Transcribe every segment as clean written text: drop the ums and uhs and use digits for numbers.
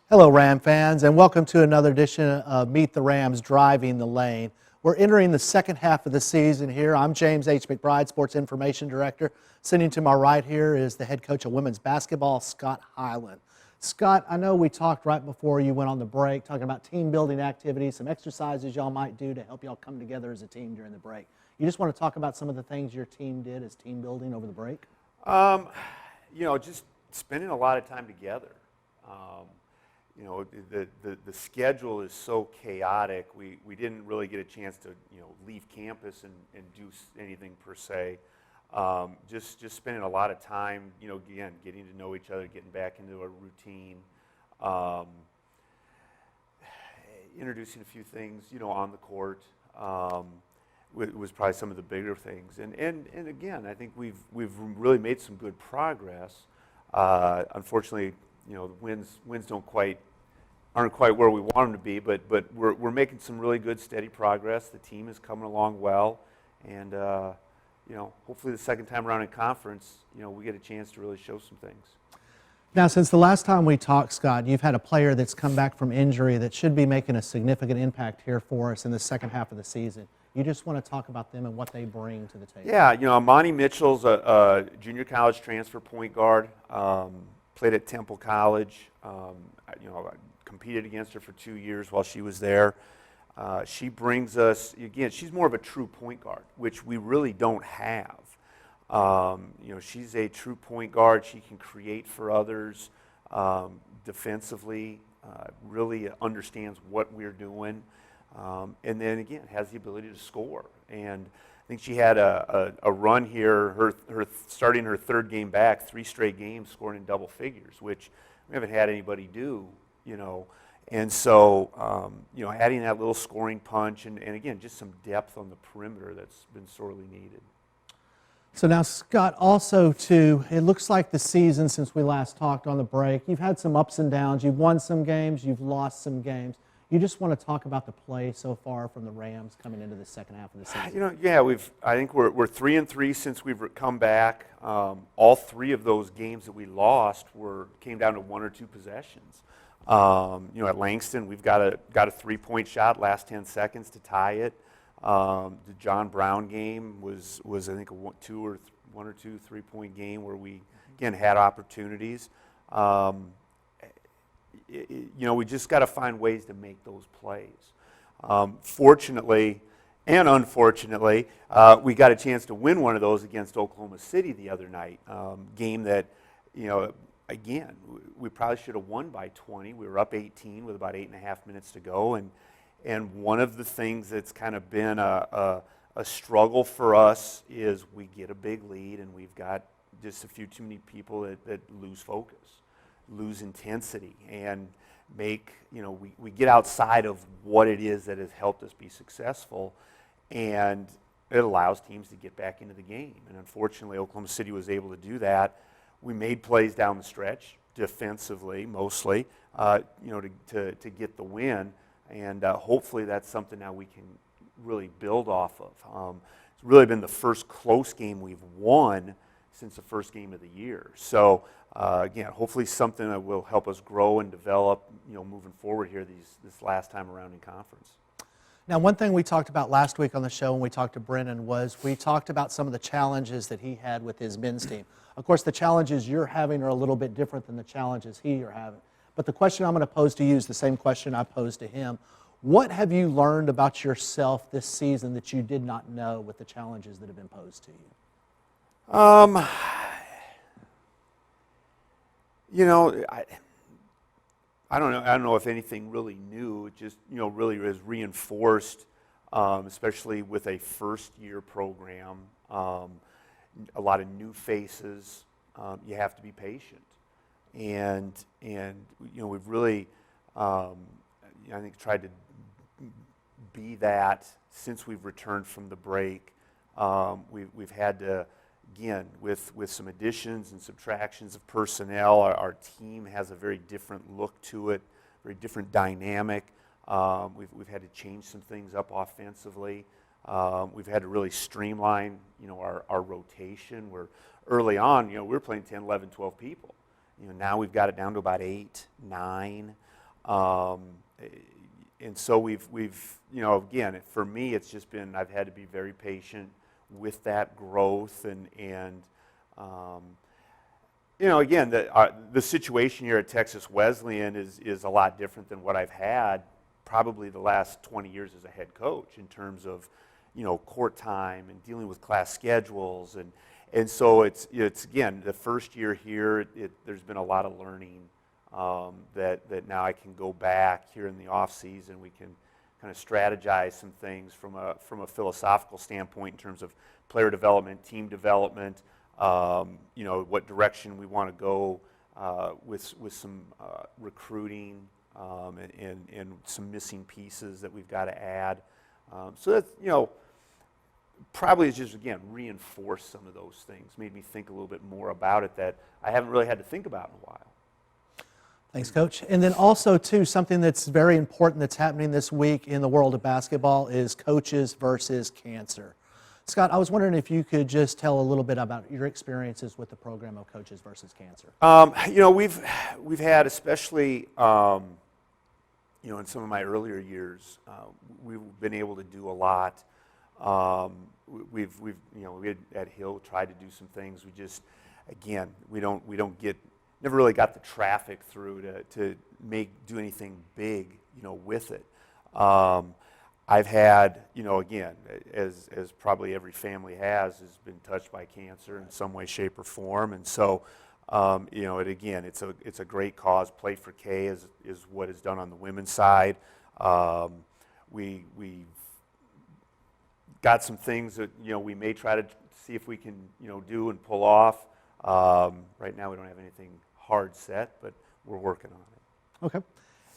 Hello, Ram fans, and welcome to another edition of Meet the Rams Driving the Lane. We're entering the second half of the season here. I'm James H. McBride, Sports Information Director. Sitting to my right here is the head coach of women's basketball, Scott Hyland. Scott, I know we talked right before you went on the break, talking about team building activities, some exercises y'all might do to help y'all come together as a team during the break. You just want to talk about some of the things your team did as team building over the break? Just spending a lot of time together. The schedule is so chaotic. We didn't really get a chance to leave campus and do anything per se. Just spending a lot of time again getting to know each other, getting back into a routine, introducing a few things on the court. Was probably some of the bigger things. And again, I think we've really made some good progress. Unfortunately, the wins aren't quite where we want them to be, but we're making some really good, steady progress. The team is coming along well, and hopefully the second time around in conference, we get a chance to really show some things. Now, since the last time we talked, Scott, you've had a player that's come back from injury that should be making a significant impact here for us in the second half of the season. You just want to talk about them and what they bring to the table. Yeah, Amani Mitchell's a junior college transfer point guard. Played at Temple College. I competed against her for 2 years while she was there. She brings us, again, she's more of a true point guard, which we really don't have. She's a true point guard. She can create for others defensively, really understands what we're doing, and then, again, has the ability to score. And I think she had a run here, her starting her third game back, 3 straight games scoring in double figures, which we haven't had anybody do, And so, adding that little scoring punch and again, just some depth on the perimeter that's been sorely needed. So now, Scott, also too, it looks like the season since we last talked on the break, you've had some ups and downs. You've won some games, you've lost some games. You just want to talk about the play so far from the Rams coming into the second half of the season. Yeah, I think we're 3-3 since we've come back. All 3 of those games that we lost came down to 1 or 2 possessions. At Langston, we've got a 3-point shot last 10 seconds to tie it. The John Brown game was I think a 1 or 2 3-point game where we again had opportunities. We just got to find ways to make those plays. Fortunately and unfortunately, we got a chance to win one of those against Oklahoma City the other night. Game that, again, we probably should have won by 20. We were up 18 with about 8.5 minutes to go. And one of the things that's kind of been a struggle for us is we get a big lead and we've got just a few too many people that lose focus, lose intensity, and we get outside of what it is that has helped us be successful, and it allows teams to get back into the game. And unfortunately, Oklahoma City was able to do that. We made plays down the stretch, defensively mostly, to get the win, and hopefully that's something now we can really build off of. It's really been the first close game we've won since the first game of the year. So again, hopefully something that will help us grow and develop, moving forward here this last time around in conference. Now, one thing we talked about last week on the show when we talked to Brennan was we talked about some of the challenges that he had with his men's team. Of course, the challenges you're having are a little bit different than the challenges you're having. But the question I'm going to pose to you is the same question I posed to him. What have you learned about yourself this season that you did not know with the challenges that have been posed to you? I don't know. I don't know if anything really new. It just really is reinforced, especially with a first-year program. A lot of new faces. You have to be patient, and we've really I think tried to be that since we've returned from the break. We've had to, again, with some additions and subtractions of personnel, our team has a very different look to it, very different dynamic. We've had to change some things up offensively. We've had to really streamline, our rotation. Where early on, we were playing 10, 11, 12 people. Now we've got it down to about 8, 9. Um, and so we've, you know, again, for me, it's just been, I've had to be very patient with that growth and you know, again, the situation here at Texas Wesleyan is a lot different than what I've had probably the last 20 years as a head coach in terms of, you know, court time and dealing with class schedules. And so it's again, the first year here, there's been a lot of learning that now I can go back here in the off season. We can kind of strategize some things from a philosophical standpoint in terms of player development, team development, you know, what direction we want to go with some recruiting and some missing pieces that we've got to add. So that's, you know, probably is just, again, reinforce some of those things, made me think a little bit more about it that I haven't really had to think about in a while. Thanks, Coach. And then also, too, something that's very important that's happening this week in the world of basketball is coaches versus cancer. Scott, I was wondering if you could just tell a little bit about your experiences with the program of Coaches versus Cancer. You know, we've had, especially, you know, in some of my earlier years, we've been able to do a lot. We've you know, we at Hill tried to do some things. We just, again, we don't get, never really got the traffic through to do anything big, you know, with it. I've had, you know, again, as probably every family has been touched by cancer in some way, shape, or form, and so, you know, again, it's a great cause. Play for K is what is done on the women's side. We've got some things that, you know, we may try to see if we can, you know, do and pull off. Right now, we don't have anything hard set, but we're working on it. Okay.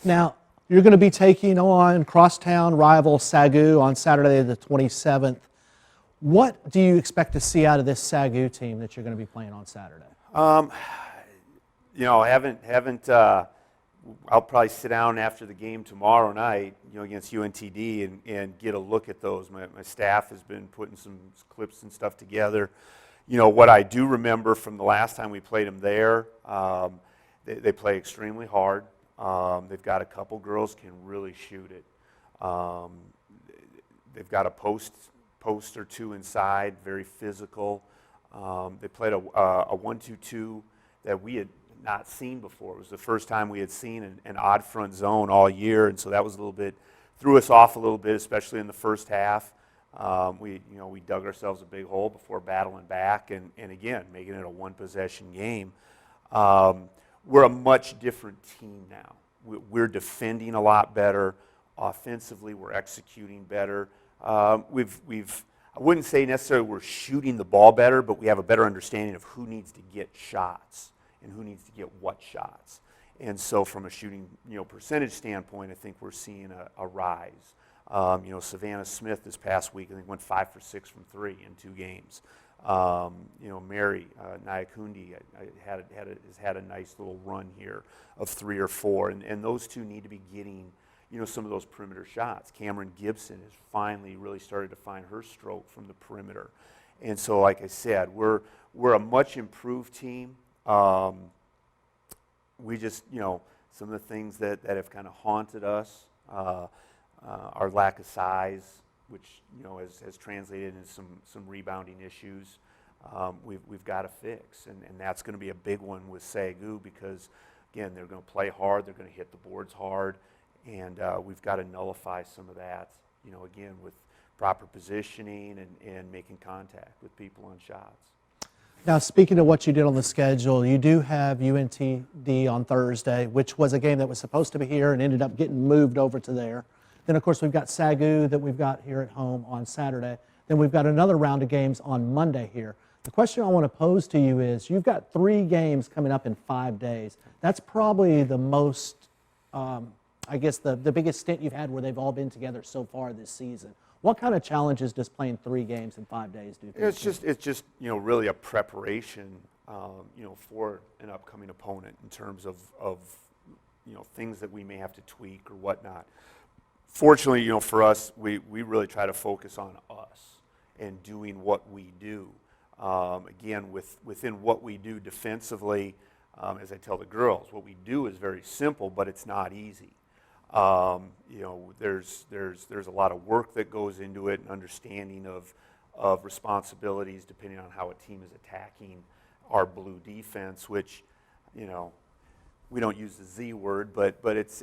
Now, you're going to be taking on crosstown rival Sagu on Saturday the 27th. What do you expect to see out of this Sagu team that you're going to be playing on Saturday? You know, I haven't. I'll probably sit down after the game tomorrow night, you know, against UNTD and get a look at those. My staff has been putting some clips and stuff together. You know, what I do remember from the last time we played them there, they play extremely hard. They've got a couple girls can really shoot it. They've got a post or two inside, very physical. They played a 1-2-2 that we had not seen before. It was the first time we had seen an odd front zone all year, and so that was a little bit, threw us off a little bit, especially in the first half. We dug ourselves a big hole before battling back, and again, making it a one-possession game. We're a much different team now. We're defending a lot better. Offensively, we're executing better. I wouldn't say necessarily we're shooting the ball better, but we have a better understanding of who needs to get shots and who needs to get what shots. And so from a shooting, you know, percentage standpoint, I think we're seeing a rise. You know, Savannah Smith this past week, I think, went 5 for 6 from 3 in 2 games. You know, Mary Nyakundi has had a nice little run here of 3 or 4, and those two need to be getting, you know, some of those perimeter shots. Cameron Gibson has finally really started to find her stroke from the perimeter, and so, like I said, we're a much improved team. We just, you know, some of the things that have kind of haunted us, our lack of size, which, you know, has translated into some rebounding issues. We've got to fix, and that's going to be a big one with Sagu because, again, they're going to play hard, they're going to hit the boards hard, and we've got to nullify some of that, you know, again, with proper positioning and making contact with people on shots. Now, speaking of what you did on the schedule, you do have UNTD on Thursday, which was a game that was supposed to be here and ended up getting moved over to there. Then, of course, we've got Sagu that we've got here at home on Saturday. Then we've got another round of games on Monday here. The question I want to pose to you is, you've got 3 games coming up in 5 days. That's probably the most, I guess, the biggest stint you've had where they've all been together so far this season. What kind of challenges does playing 3 games in 5 days do? It's just you know, really a preparation, you know, for an upcoming opponent in terms of you know, things that we may have to tweak or whatnot. Fortunately, you know, for us, we really try to focus on us and doing what we do. Again, within what we do defensively, as I tell the girls, what we do is very simple, but it's not easy. You know, there's a lot of work that goes into it, and understanding of responsibilities depending on how a team is attacking our blue defense, which, you know, we don't use the Z word, but it's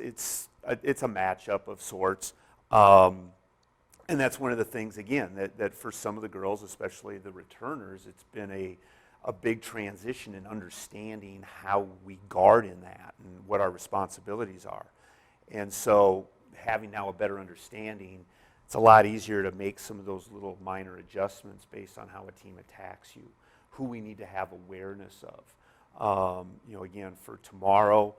a matchup of sorts. And that's one of the things, again, that for some of the girls, especially the returners, it's been a big transition in understanding how we guard in that and what our responsibilities are. And so having now a better understanding, it's a lot easier to make some of those little minor adjustments based on how a team attacks you, who we need to have awareness of. You know, again, for tomorrow,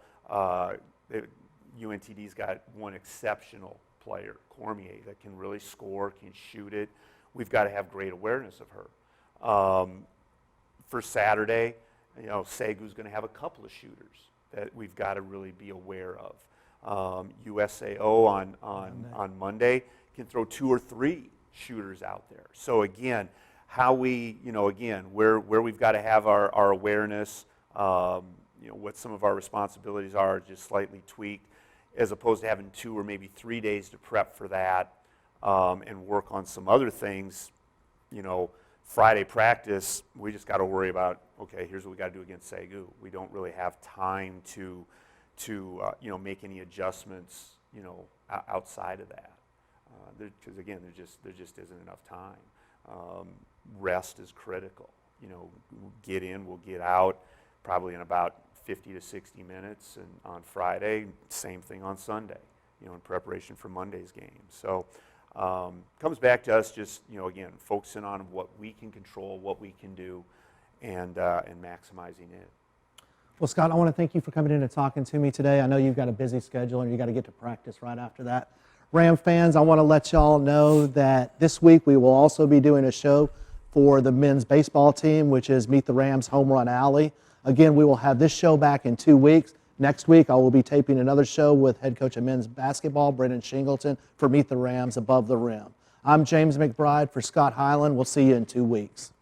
UNTD's got one exceptional player, Cormier, that can really score, can shoot it. We've got to have great awareness of her. For Saturday, you know, Segu's going to have a couple of shooters that we've got to really be aware of. USAO on Monday can throw 2 or 3 shooters out there. So again, how we, you know, again, where we've got to have our awareness, you know, what some of our responsibilities are, just slightly tweaked, as opposed to having 2 or maybe 3 days to prep for that and work on some other things. You know, Friday practice, we just got to worry about, okay, here's what we got to do against Segu. We don't really have time to you know, make any adjustments, you know, outside of that, because again, there just isn't enough time. Rest is critical. You know, we'll get in, we'll get out, probably in about 50 to 60 minutes, and on Friday, same thing on Sunday, you know, in preparation for Monday's game. So comes back to us just, you know, again, focusing on what we can control, what we can do, and maximizing it. Well, Scott, I want to thank you for coming in and talking to me today. I know you've got a busy schedule and you got to get to practice right after that. Ram fans, I want to let y'all know that this week we will also be doing a show for the men's baseball team, which is Meet the Rams Home Run Alley. Again, we will have this show back in 2 weeks. Next week, I will be taping another show with head coach of men's basketball, Brendan Shingleton, for Meet the Rams Above the Rim. I'm James McBride for Scott Hyland. We'll see you in 2 weeks.